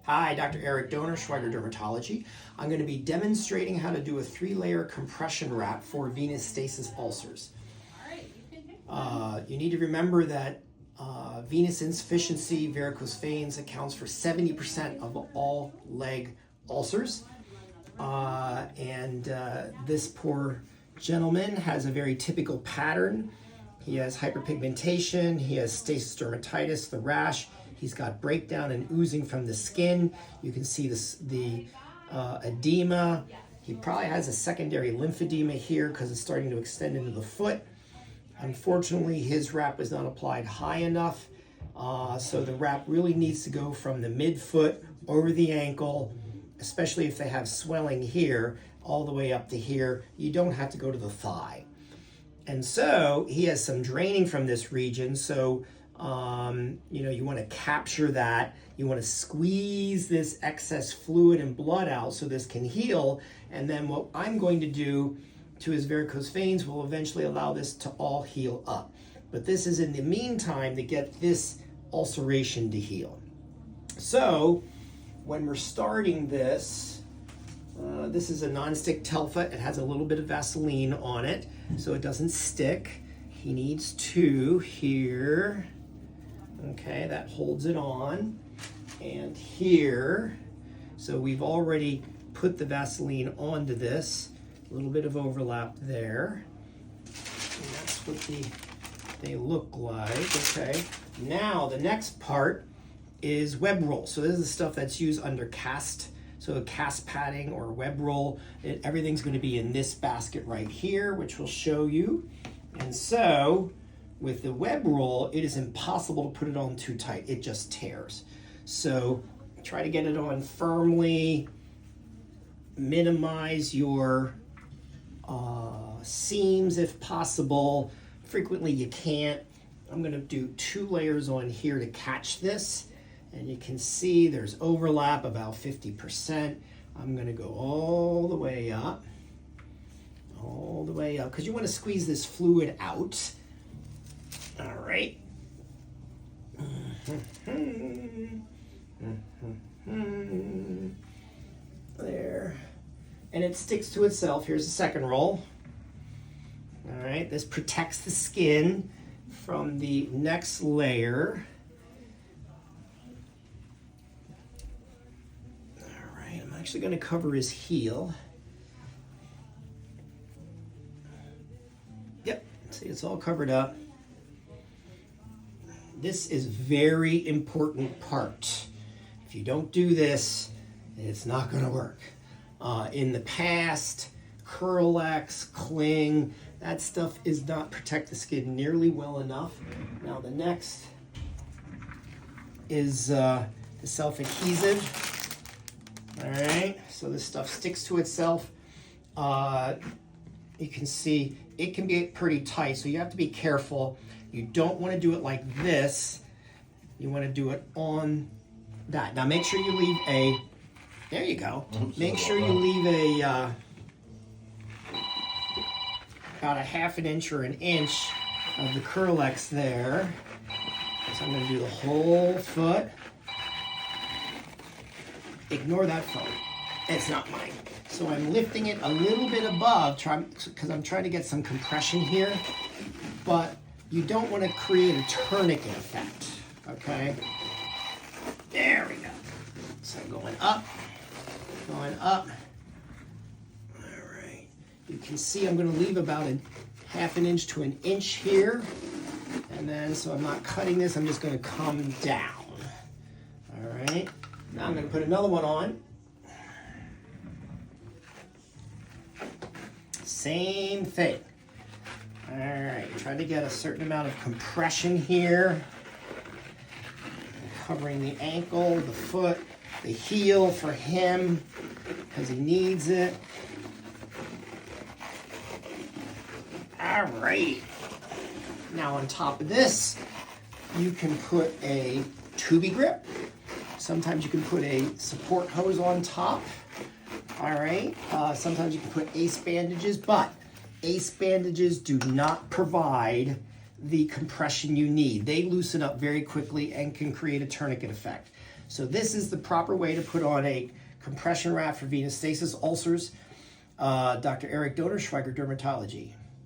Hi, Dr. Eric Dohner, Schweiger Dermatology. I'm going to be demonstrating how to do a 3-layer compression wrap for venous stasis ulcers. You need to remember that venous insufficiency, varicose veins, accounts for 70% of all leg ulcers. This poor gentleman has a very typical pattern. He has hyperpigmentation, he has stasis dermatitis, the rash. He's got breakdown and oozing from the skin. You can see the edema. He probably has a secondary lymphedema here because it's starting to extend into the foot. Unfortunately, his wrap was not applied high enough. So the wrap really needs to go from the midfoot over the ankle, especially if they have swelling here, all the way up to here. You don't have to go to the thigh. And so he has some draining from this region. So you want to capture that. You want to squeeze this excess fluid and blood out so this can heal. And then what I'm going to do to his varicose veins will eventually allow this to all heal up. But this is in the meantime to get this ulceration to heal. So when we're starting this, this is a non-stick Telfa. It has a little bit of Vaseline on it so it doesn't stick. He needs 2 here. Okay, that holds it on. And here, so we've already put the Vaseline onto this. A little bit of overlap there. And that's what they look like. Okay, now the next part is web roll. So this is the stuff that's used under cast. So a cast padding or web roll, everything's going to be in this basket right here, which will show you. And so with the web roll, it is impossible to put it on too tight. It just tears. So try to get it on firmly, minimize your seams if possible. Frequently you can't. I'm going to do 2 layers on here to catch this. And you can see there's overlap about 50%. I'm going to go all the way up, because you want to squeeze this fluid out. All right. There. And it sticks to itself. Here's the second roll. All right. This protects the skin from the next layer. All right. I'm actually going to cover his heel. Yep. See, it's all covered up. This is very important part. If you don't do this, it's not going to work. In the past, Curl-X, Cling, that stuff is not protect the skin nearly well enough. Now the next is the self-adhesive. All right, so this stuff sticks to itself. You can see it can be pretty tight, so you have to be careful. You don't want to do it like this. You want to do it on that. Now make sure you leave a, there you go. Make sure you leave a, about a ½ an inch or an inch of the Curl-X there. So I'm going to do the whole foot. Ignore that foot. It's not mine. So I'm lifting it a little bit above because I'm trying to get some compression here. But you don't want to create a tourniquet effect, okay? There we go. So going up, going up. All right. You can see I'm going to leave about a ½ an inch to an inch here. And then, so I'm not cutting this, I'm just going to come down. All right. Now I'm going to put another one on. Same thing. All right, try to get a certain amount of compression here. Covering the ankle, the foot, the heel for him, because he needs it. All right. Now on top of this, you can put a tubey grip. Sometimes you can put a support hose on top. All right. Sometimes you can put ace bandages, but ace bandages do not provide the compression you need. They loosen up very quickly and can create a tourniquet effect. So this is the proper way to put on a compression wrap for venous stasis ulcers. Dr. Eric Dohner, Schweiger Dermatology.